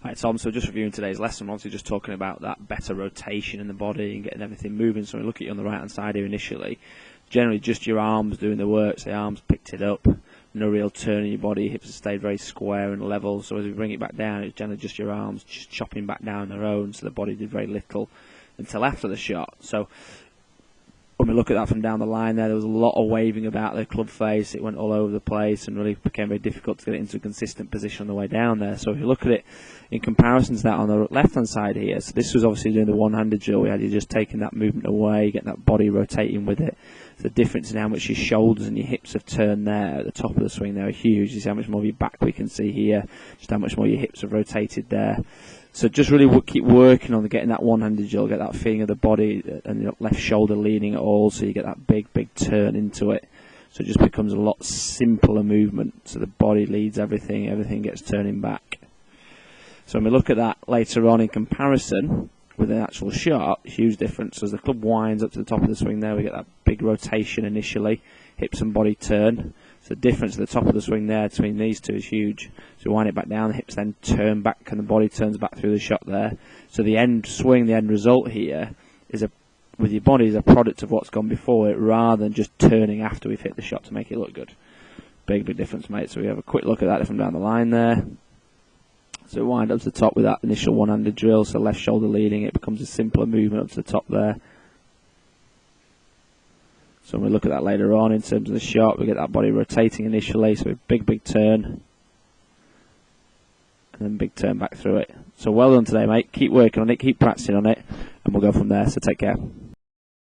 Right, Tom, so just reviewing today's lesson, we're obviously just talking about that better rotation in the body and getting everything moving. So we look at you on the right hand side here initially. Generally just your arms doing the work, so the arms picked it up, no real turn in your body, hips have stayed very square and level. So as we bring it back down, it's generally just your arms just chopping back down their own, so the body did very little until after the shot. So when we look at that from down the line there was a lot of waving about the club face. It went all over the place and really became very difficult to get it into a consistent position on the way down there. So if you look at it in comparison to that on the left-hand side here, so this was obviously doing the one-handed drill. We had you just taking that movement away, getting that body rotating with it. So the difference in how much your shoulders and your hips have turned there at the top of the swing there are huge. You see how much more of your back we can see here, just how much more your hips have rotated there. So just really keep working on getting that one-handed drill, get that feeling of the body and your left shoulder leaning at all, so you get that big turn into it. So it just becomes a lot simpler movement. So the body leads everything, everything gets turning back. So when we look at that later on in comparison with an actual shot, huge difference. As the club winds up to the top of the swing there, we get that big rotation initially, hips and body turn. So the difference at the top of the swing there between these two is huge. So we wind it back down, the hips then turn back and the body turns back through the shot there. So the end swing, the end result here is with your body is a product of what's gone before it, rather than just turning after we've hit the shot to make it look good. Big difference, mate. So we have a quick look at that from down the line there. So we wind up to the top with that initial one-handed drill, so left shoulder leading, it becomes a simpler movement up to the top there. So when we look at that later on in terms of the shot, we get that body rotating initially, so a big turn, and then big turn back through it. So well done today, mate. Keep working on it, keep practicing on it, and we'll go from there, so take care.